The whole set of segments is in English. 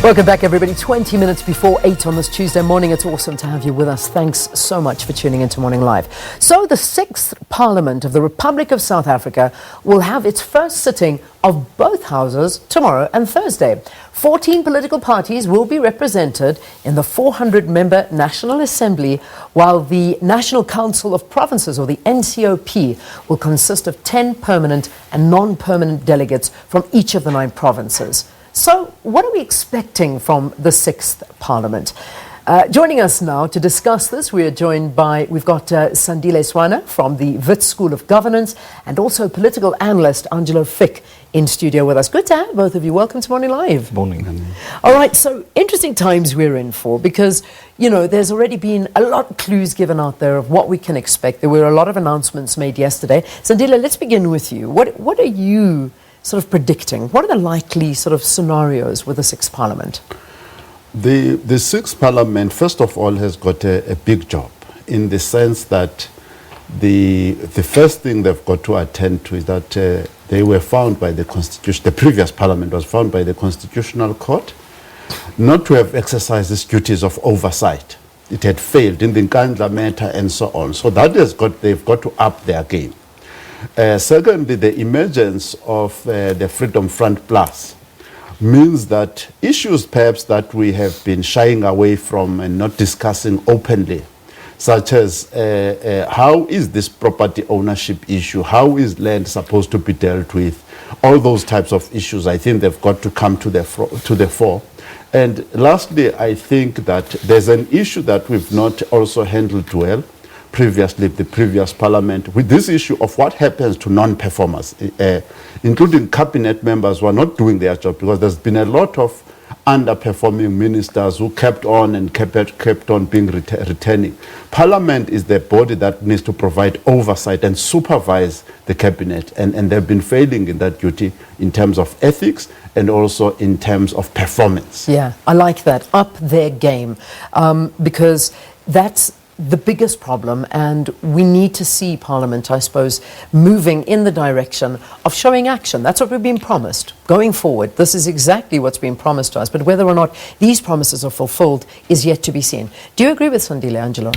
Welcome back, everybody. 20 minutes before 8 on this Tuesday morning. It's awesome to have you with us. Thanks so much for tuning into Morning Live. So the 6th Parliament of the Republic of South Africa will have its first sitting of both houses tomorrow and Thursday. 14 political parties will be represented in the 400-member National Assembly, while the National Council of Provinces, or the NCOP, will consist of 10 permanent and non-permanent delegates from each of the 9 provinces. So what are we expecting from the 6th Parliament? Joining us now to discuss this, we've got Sandile Swana from the Wits School of Governance and also political analyst Angelo Fick in studio with us. Good to have both of you. Welcome to Morning Live. Morning. All right, so interesting times we're in for, because, you know, there's already been a lot of clues given out there of what we can expect. There were a lot of announcements made yesterday. Sandile, let's begin with you. What are you sort of predicting? What are the likely sort of scenarios with the 6th Parliament? The 6th Parliament, first of all, has got a big job, in the sense that the first thing they've got to attend to is that they were found by the Constitution, the previous Parliament was found by the Constitutional Court not to have exercised its duties of oversight. It had failed in the Nkandla matter and so on. So they've got to up their game. Secondly, the emergence of the Freedom Front Plus means that issues perhaps that we have been shying away from and not discussing openly, such as how is this property ownership issue, how is land supposed to be dealt with, all those types of issues, I think they've got to come to the fore. And lastly, I think that there's an issue that we've not also handled well previously, the previous Parliament, with this issue of what happens to non-performers, including cabinet members who are not doing their job, because there's been a lot of underperforming ministers who kept on and kept on being returning. Parliament is the body that needs to provide oversight and supervise the cabinet, and they've been failing in that duty in terms of ethics and also in terms of performance. Yeah, I like that. Up their game, because that's the biggest problem, and we need to see Parliament, I suppose, moving in the direction of showing action. That's what we've been promised going forward. This is exactly what's been promised to us, but whether or not these promises are fulfilled is yet to be seen. Do you agree with Sandile, Angelo?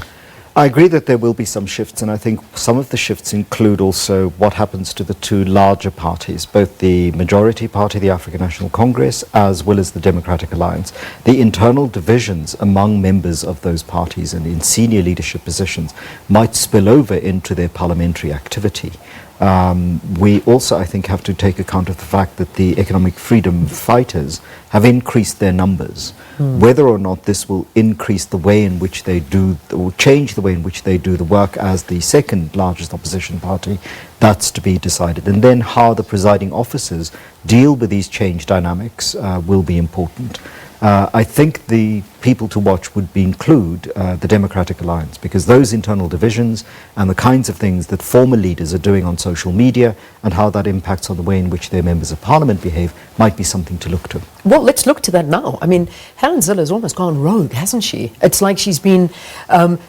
I agree that there will be some shifts, and I think some of the shifts include also what happens to the 2 larger parties, both the majority party, the African National Congress, as well as the Democratic Alliance. The internal divisions among members of those parties and in senior leadership positions might spill over into their parliamentary activity. We also, I think, have to take account of the fact that the economic freedom fighters have increased their numbers. Whether or not this will increase the way in which they do, or change the way in which they do the work as the second largest opposition party, that's to be decided. And then how the presiding officers deal with these change dynamics will be important. I think the people to watch would include the Democratic Alliance, because those internal divisions and the kinds of things that former leaders are doing on social media and how that impacts on the way in which their members of Parliament behave might be something to look to. Well, let's look to that now. I mean, Helen Zille's almost gone rogue, hasn't she? It's like she's been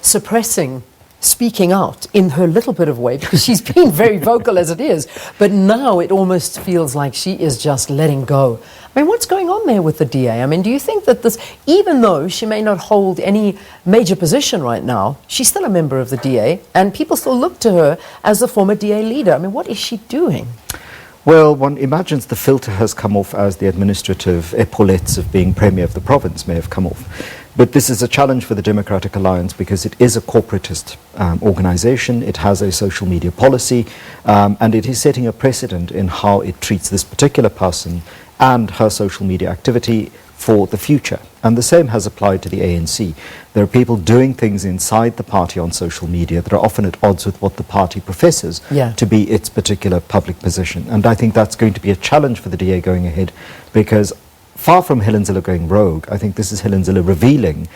suppressing speaking out in her little bit of way, because she's been very vocal as it is, but now it almost feels like she is just letting go. I mean, what's going on there with the DA? I mean, do you think that this, even though she may not hold any major position right now, she's still a member of the DA, and people still look to her as the former DA leader? I mean, what is she doing? Well, one imagines the filter has come off as the administrative epaulettes of being Premier of the province may have come off. But this is a challenge for the Democratic Alliance, because it is a corporatist organization, it has a social media policy, and it is setting a precedent in how it treats this particular person and her social media activity for the future. And the same has applied to the ANC. There are people doing things inside the party on social media that are often at odds with what the party professes to be its particular public position. And I think that's going to be a challenge for the DA going ahead, because far from Helen Zille going rogue, I think this is Helen Zille revealing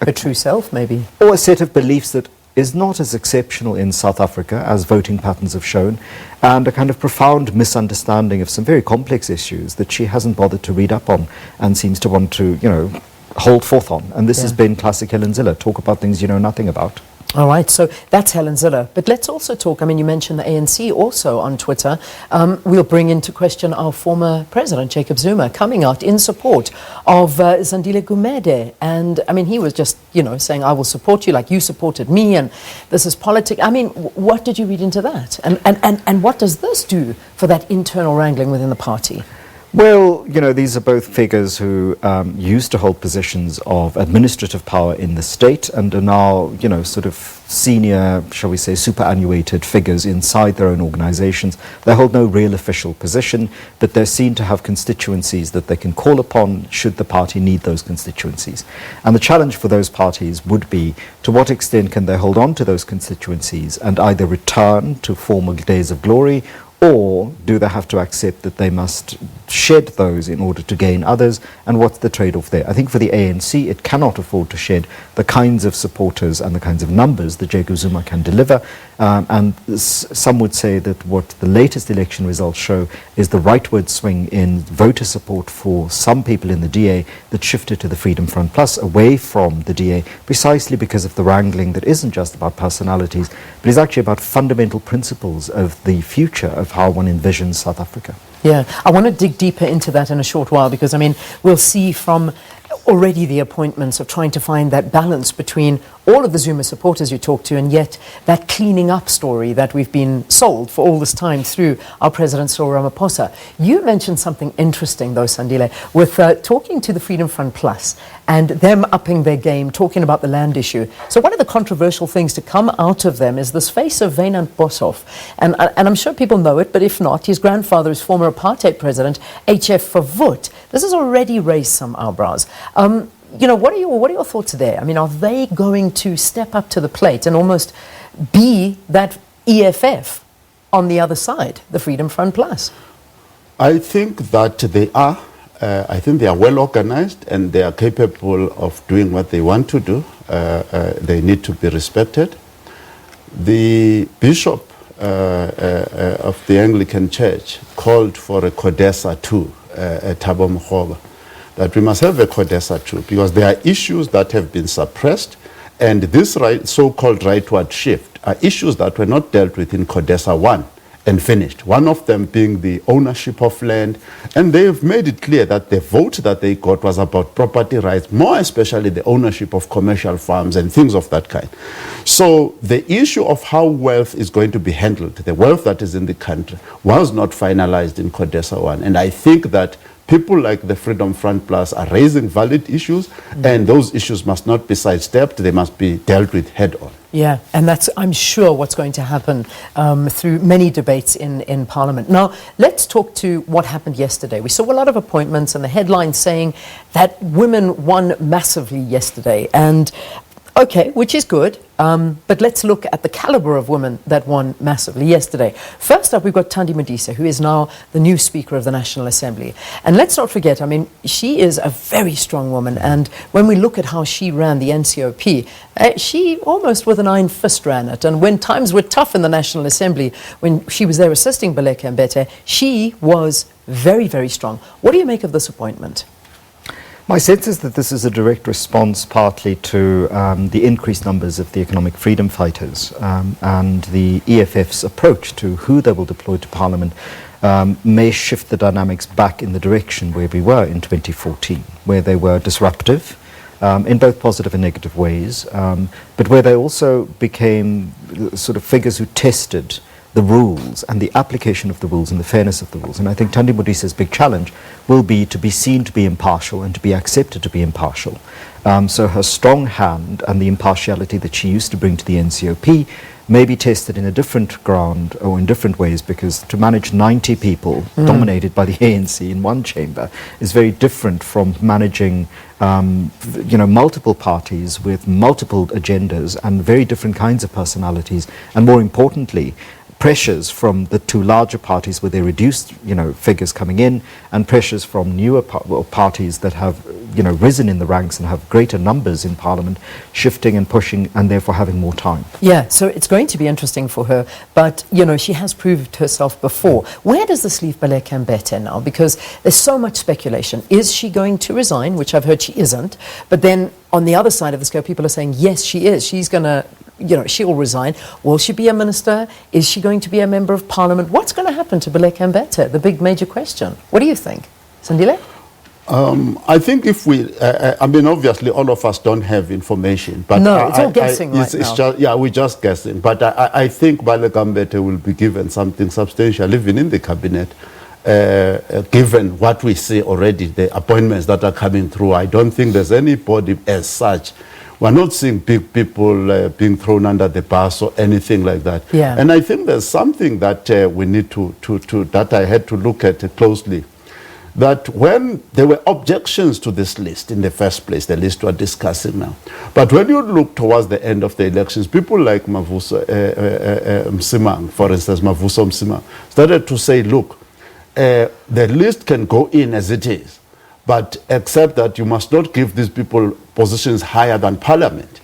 Her true self, maybe. Or a set of beliefs that is not as exceptional in South Africa as voting patterns have shown, and a kind of profound misunderstanding of some very complex issues that she hasn't bothered to read up on and seems to want to, hold forth on. And this has been classic Helen Zille, talk about things you know nothing about. All right, so that's Helen Zille. But let's also talk, I mean, you mentioned the ANC also on Twitter. We'll bring into question our former president, Jacob Zuma, coming out in support of Sandile Swana. And, I mean, he was just, saying, I will support you like you supported me, and this is politics. I mean, what did you read into that? And what does this do for that internal wrangling within the party? Well, these are both figures who used to hold positions of administrative power in the state and are now, sort of senior, shall we say, superannuated figures inside their own organizations. They hold no real official position, but they're seen to have constituencies that they can call upon should the party need those constituencies. And the challenge for those parties would be, to what extent can they hold on to those constituencies and either return to former days of glory, or do they have to accept that they must shed those in order to gain others? And what's the trade-off there? I think for the ANC, it cannot afford to shed the kinds of supporters and the kinds of numbers that Jacob Zuma can deliver. And some would say that what the latest election results show is the rightward swing in voter support for some people in the DA that shifted to the Freedom Front Plus away from the DA, precisely because of the wrangling that isn't just about personalities, but is actually about fundamental principles of the future of how one envisions South Africa. Yeah, I want to dig deeper into that in a short while, because, I mean, we'll see from already the appointments of trying to find that balance between all of the Zuma supporters you talk to, and yet that cleaning up story that we've been sold for all this time through our President Cyril Ramaphosa. You mentioned something interesting, though, Sandile, with talking to the Freedom Front Plus and them upping their game, talking about the land issue. So one of the controversial things to come out of them is this face of Wynand Boshoff. And I'm sure people know it, but if not, his grandfather is former apartheid president, H.F. Verwoerd. This has already raised some eyebrows. What are your thoughts there? I mean, are they going to step up to the plate and almost be that EFF on the other side, the Freedom Front Plus? I think that they are. I think they are well organized and they are capable of doing what they want to do. They need to be respected. The bishop of the Anglican Church called for a CODESA too, Thabo Makgoba, that we must have a CODESA too, because there are issues that have been suppressed, and this so-called rightward shift are issues that were not dealt with in CODESA 1 and finished. One of them being the ownership of land, and they've made it clear that the vote that they got was about property rights, more especially the ownership of commercial farms and things of that kind. So the issue of how wealth is going to be handled, the wealth that is in the country, was not finalized in CODESA 1, and I think that people like the Freedom Front Plus are raising valid issues, and those issues must not be sidestepped, they must be dealt with head on. Yeah, and that's, I'm sure, what's going to happen through many debates in Parliament. Now, let's talk to what happened yesterday. We saw a lot of appointments and the headlines saying that women won massively yesterday. And okay, which is good, but let's look at the caliber of women that won massively yesterday. First up, we've got Thandi Modise, who is now the new Speaker of the National Assembly. And let's not forget, I mean, she is a very strong woman, and when we look at how she ran the NCOP, she almost with an iron fist ran it. And when times were tough in the National Assembly, when she was there assisting Baleka Mbete, she was very, very strong. What do you make of this appointment? My sense is that this is a direct response partly to the increased numbers of the economic freedom fighters and the EFF's approach to who they will deploy to Parliament may shift the dynamics back in the direction where we were in 2014, where they were disruptive in both positive and negative ways, but where they also became sort of figures who tested the rules and the application of the rules and the fairness of the rules. And I think Thandi Modise's big challenge will be to be seen to be impartial and to be accepted to be impartial. So her strong hand and the impartiality that she used to bring to the NCOP may be tested in a different ground or in different ways, because to manage 90 people dominated by the ANC in one chamber is very different from managing multiple parties with multiple agendas and very different kinds of personalities, and more importantly, pressures from the two larger parties where they reduced, figures coming in, and pressures from newer parties that have, risen in the ranks and have greater numbers in Parliament, shifting and pushing and therefore having more time. Yeah, so it's going to be interesting for her, but, she has proved herself before. Where does this leave Baleka Mbete now? Because there's so much speculation. Is she going to resign, which I've heard she isn't, but then on the other side of the scale, people are saying, yes, she is. She's going to she will resign. Will she be a minister? Is she going to be a member of parliament? What's going to happen to Baleka Mbete? The big major question. What do you think? Sandile? I think if we, obviously all of us don't have information. But no, it's all guessing right now. We're just guessing. But I think Baleka Mbete will be given something substantial, even in the cabinet, given what we see already, the appointments that are coming through. I don't think there's anybody as such. We're not seeing big people being thrown under the bus or anything like that. Yeah. And I think there's something that we need that I had to look at closely. That when there were objections to this list in the first place, the list we're discussing now, but when you look towards the end of the elections, people like Mavuso Msimang, for instance, Mavuso Msimang, started to say, look, the list can go in as it is, but except that you must not give these people positions higher than parliament,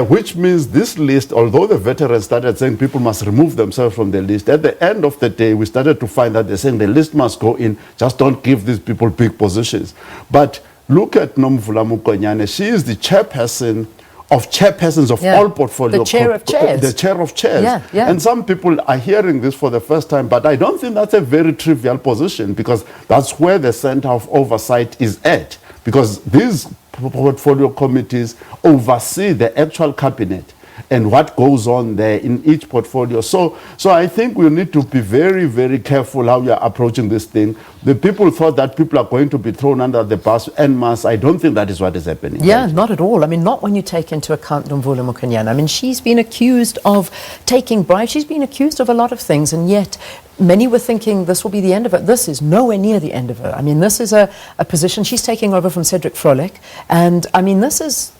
which means this list, although the veterans started saying people must remove themselves from the list, at the end of the day, we started to find that they're saying the list must go in, just don't give these people big positions. But look at Nomvula Mokonyane. She is the chairperson of chairpersons of all portfolio. The chair of chairs. The chair of chairs. Yeah. And some people are hearing this for the first time, but I don't think that's a very trivial position, because that's where the center of oversight is at. Because these portfolio committees oversee the actual cabinet and what goes on there in each portfolio. So I think we need to be very, very careful how we are approaching this thing. The people thought that people are going to be thrown under the bus en masse. I don't think that is what is happening. Yeah, not at all. I mean, not when you take into account Nomvula Mokonyane. I mean, she's been accused of taking bribes. She's been accused of a lot of things, and yet many were thinking this will be the end of it. This is nowhere near the end of it. I mean, this is a position she's taking over from Cedric Frolic, and I mean, this is...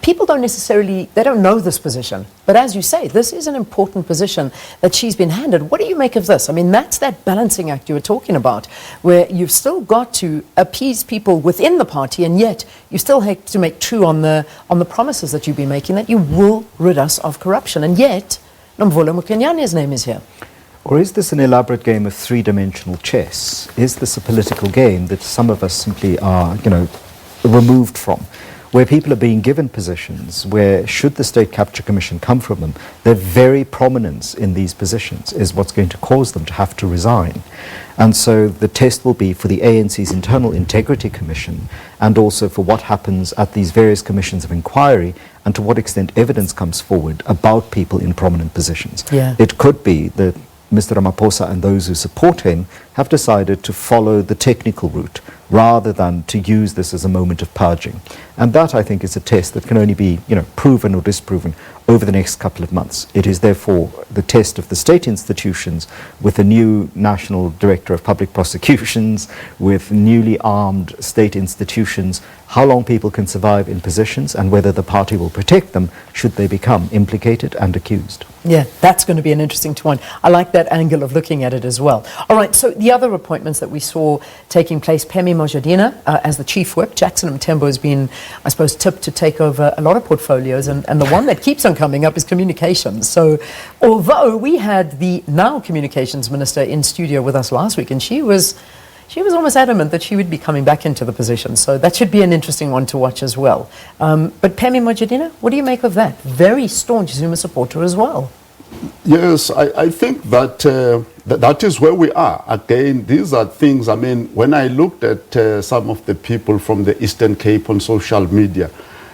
People don't necessarily, they don't know this position. But as you say, this is an important position that she's been handed. What do you make of this? I mean, that's that balancing act you were talking about, where you've still got to appease people within the party, and yet you still have to make true on the promises that you've been making, that you will rid us of corruption. And yet, Nomvula Mokonyane's name is here. Or is this an elaborate game of three-dimensional chess? Is this a political game that some of us simply are, removed from? Where people are being given positions where, should the State Capture Commission come from them, their very prominence in these positions is what's going to cause them to have to resign. And so the test will be for the ANC's Internal Integrity Commission, and also for what happens at these various commissions of inquiry, and to what extent evidence comes forward about people in prominent positions. Yeah. It could be that Mr. Ramaphosa and those who support him have decided to follow the technical route rather than to use this as a moment of purging. And that, I think, is a test that can only be, proven or disproven over the next couple of months. It is therefore the test of the state institutions, with a new National Director of Public Prosecutions, with newly armed state institutions, how long people can survive in positions and whether the party will protect them should they become implicated and accused. Yeah, that's going to be an interesting one. I like that angle of looking at it as well. All right, so the other appointments that we saw taking place, Phemi Mojadina as the chief whip. Jackson Mthembu has been, I suppose, tipped to take over a lot of portfolios, and the one that keeps on coming up is communications. So although we had the now communications minister in studio with us last week, and she was almost adamant that she would be coming back into the position. So that should be an interesting one to watch as well. But Phemi Mojadina, what do you make of that? Very staunch Zuma supporter as well. Yes, I think that that is where we are. Again, these are things, when I looked at some of the people from the Eastern Cape on social media,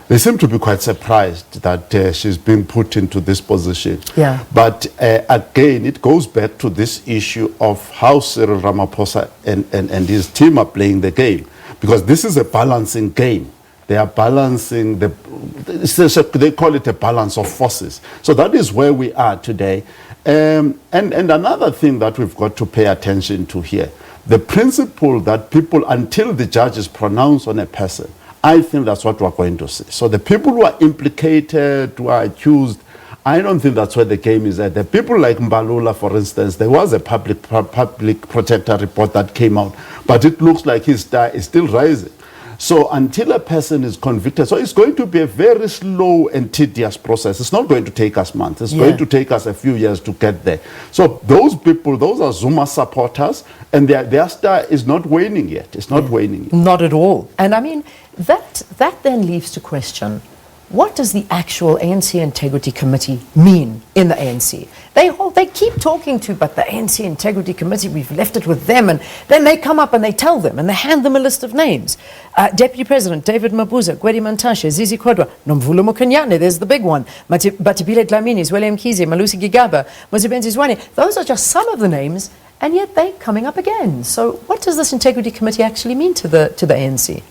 they seem to be quite surprised that she's been put into this position. Yeah. But again, it goes back to this issue of how Cyril Ramaphosa and his team are playing the game. Because this is a balancing game. They are balancing, they call it a balance of forces. So that is where we are today. And another thing that we've got to pay attention to here, the principle that people, until the judges pronounce on a person, I think that's what we're going to see. So the people who are implicated, who are accused, I don't think that's where the game is at. The people like Mbalula, for instance, there was a public protector report that came out, but it looks like his star is still rising. So until a person is convicted, so it's going to be a very slow and tedious process. It's not going to take us months. It's going to take us a few years to get there. So those people, those are Zuma supporters, and their star is not waning yet. It's not waning yet. Not at all. And that then leaves to question, what does the actual ANC Integrity Committee mean in the ANC? They keep talking to, but the ANC Integrity Committee, we've left it with them, and then they come up and they tell them, and they hand them a list of names. Deputy President David Mabuza, Gwedi Mantashe, Zizi Kodwa, Nomvula Mokonyane, there's the big one, Batibile Dlamini, William Kize, Malusi Gigaba, Mozibenzi Zwane. Those are just some of the names, and yet they're coming up again. So what does this Integrity Committee actually mean to the ANC?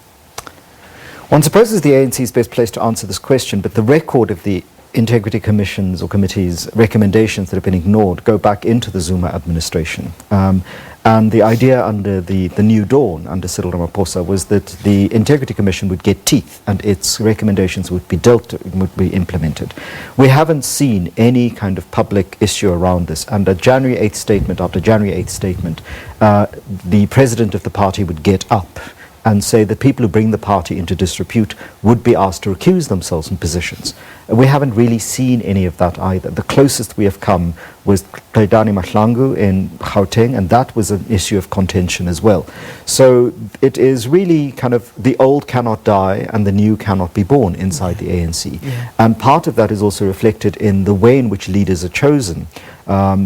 One supposes the ANC is best placed to answer this question, but the record of the Integrity Commission's or committees' recommendations that have been ignored go back into the Zuma administration. And the idea under the New Dawn, under Cyril Ramaphosa, was that the Integrity Commission would get teeth and its recommendations would be would be implemented. We haven't seen any kind of public issue around this. And a January 8th statement after January 8th statement, the president of the party would get up and say that people who bring the party into disrepute would be asked to recuse themselves from positions. We haven't really seen any of that either. The closest we have come was Qaidani Mahlangu in Gauteng, and that was an issue of contention as well. So it is really kind of the old cannot die and the new cannot be born inside the ANC. Yeah. And part of that is also reflected in the way in which leaders are chosen.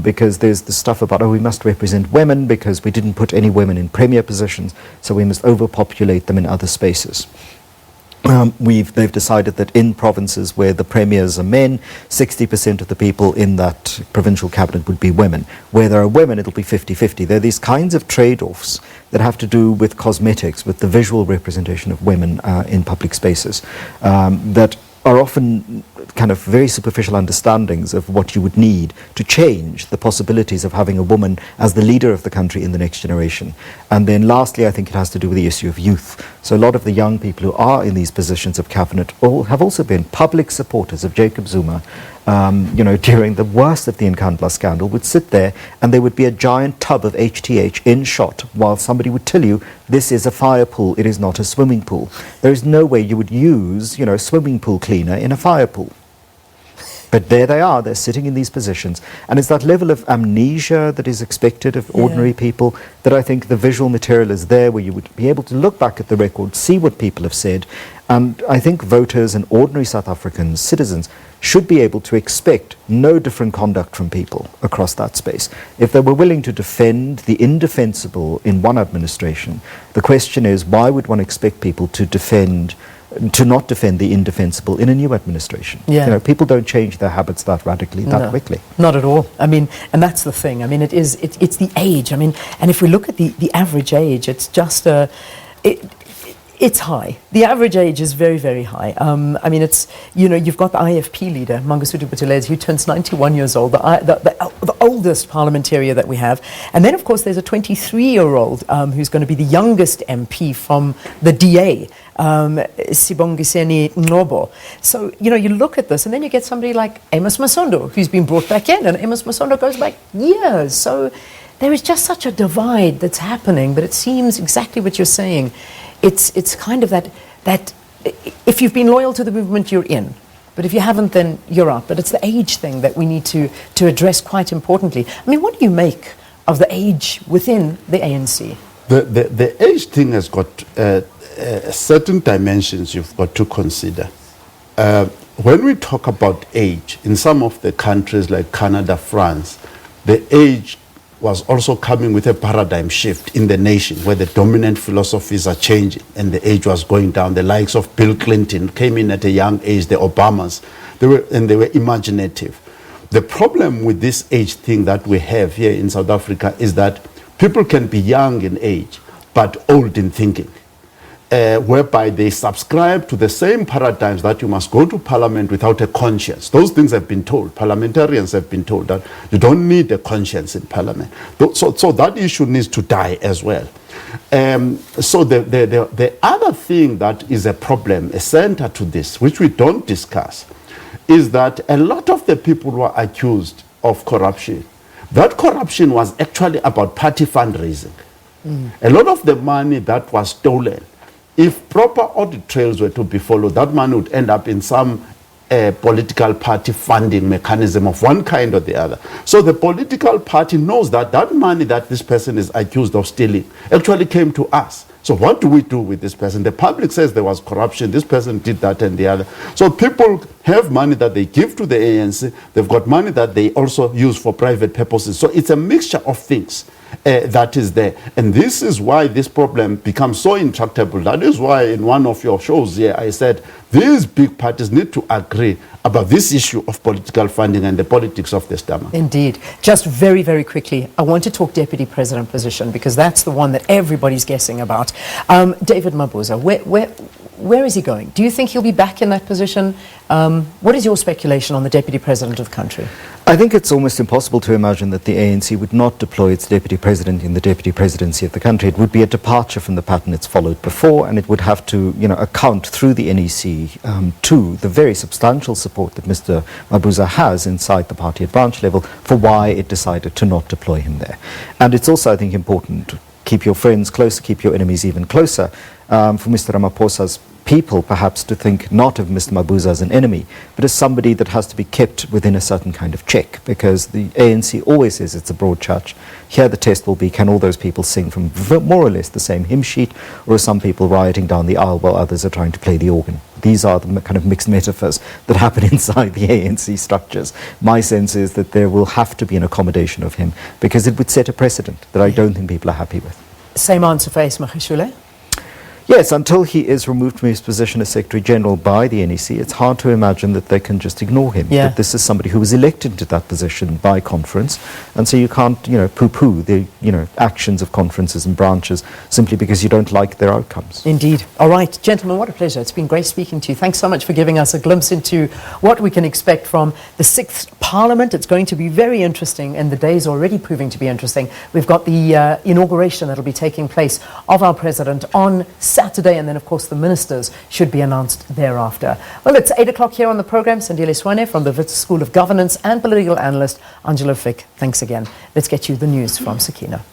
Because there's the stuff about, oh, we must represent women because we didn't put any women in premier positions, so we must overpopulate them in other spaces. They've decided that in provinces where the premiers are men, 60% of the people in that provincial cabinet would be women. Where there are women, it'll be 50-50. There are these kinds of trade-offs that have to do with cosmetics, with the visual representation of women in public spaces, that are often kind of very superficial understandings of what you would need to change the possibilities of having a woman as the leader of the country in the next generation. And then lastly, I think it has to do with the issue of youth. So a lot of the young people who are in these positions of cabinet have also been public supporters of Jacob Zuma. During the worst of the Nkandla scandal, would sit there and there would be a giant tub of HTH in shot while somebody would tell you this is a fire pool, it is not a swimming pool. There is no way you would use, a swimming pool cleaner in a fire pool. But there they are, they're sitting in these positions. And it's that level of amnesia that is expected of ordinary people that I think the visual material is there where you would be able to look back at the record, see what people have said. And I think voters and ordinary South Africans, citizens, should be able to expect no different conduct from people across that space. If they were willing to defend the indefensible in one administration, the question is, why would one expect people to not defend the indefensible in a new administration? Yeah. People don't change their habits that radically, that quickly. Not at all. I mean, and that's the thing. I mean, it's the age. I mean, and if we look at the average age, it's just it's high. The average age is very, very high. I mean, it's, you've got the IFP leader, Mangosuthu Buthelezi, who turns 91 years old, the oldest parliamentarian that we have. And then, of course, there's a 23-year-old who's going to be the youngest MP from the DA, Sibongiseni Ngobo. So, you look at this, and then you get somebody like Amos Masondo, who's been brought back in, and Amos Masondo goes back years. So there is just such a divide that's happening, but it seems exactly what you're saying. It's kind of that if you've been loyal to the movement, you're in. But if you haven't, then you're out. But it's the age thing that we need to address quite importantly. I mean, what do you make of the age within the ANC? The age thing has got certain dimensions you've got to consider. When we talk about age, in some of the countries like Canada, France, the age was also coming with a paradigm shift in the nation where the dominant philosophies are changing and the age was going down. The likes of Bill Clinton came in at a young age, the Obamas, they were imaginative. The problem with this age thing that we have here in South Africa is that people can be young in age but old in thinking. Whereby they subscribe to the same paradigms that you must go to parliament without a conscience. Those things have been told. Parliamentarians have been told that you don't need a conscience in parliament. So that issue needs to die as well. So the other thing that is a problem, a center to this, which we don't discuss, is that a lot of the people who are accused of corruption, that corruption was actually about party fundraising. A lot of the money that was stolen, if proper audit trails were to be followed, that money would end up in some a political party funding mechanism of one kind or the other. So the political party knows that that money that this person is accused of stealing actually came to us. So what do we do with this person? The public says there was corruption, this person did that and the other. So people have money that they give to the ANC, they've got money that they also use for private purposes. So it's a mixture of things that is there. And this is why this problem becomes so intractable. That is why in one of your shows here, I said these big parties need to agree about this issue of political funding and the politics of the stomach. Indeed. Just very, very quickly, I want to talk deputy president position because that's the one that everybody's guessing about. David Mabuza, where is he going? Do you think he'll be back in that position? What is your speculation on the deputy president of the country? I think it's almost impossible to imagine that the ANC would not deploy its deputy president in the deputy presidency of the country. It would be a departure from the pattern it's followed before, and it would have to, account through the NEC to the very substantial support that Mr. Mabuza has inside the party at branch level for why it decided to not deploy him there. And it's also, I think, important to keep your friends close, keep your enemies even closer. For Mr. Ramaphosa's people perhaps to think not of Mr. Mabuza as an enemy, but as somebody that has to be kept within a certain kind of check, because the ANC always says it's a broad church. Here the test will be, can all those people sing from more or less the same hymn sheet, or are some people rioting down the aisle while others are trying to play the organ? These are the kind of mixed metaphors that happen inside the ANC structures. My sense is that there will have to be an accommodation of him, because it would set a precedent that I don't think people are happy with. Same answer for Ace Magashule? Yes, until he is removed from his position as Secretary General by the NEC, it's hard to imagine that they can just ignore him. Yeah. But this is somebody who was elected to that position by conference, and so you can't, poo-poo the, actions of conferences and branches simply because you don't like their outcomes. Indeed. All right, gentlemen, what a pleasure. It's been great speaking to you. Thanks so much for giving us a glimpse into what we can expect from the 6th Parliament. It's going to be very interesting, and the day's already proving to be interesting. We've got the inauguration that'll be taking place of our president on Saturday, and then, of course, the ministers should be announced thereafter. Well, it's 8 o'clock here on the program. Sandile Swana from the Wits School of Governance and political analyst Angelo Fick. Thanks again. Let's get you the news from Sakina.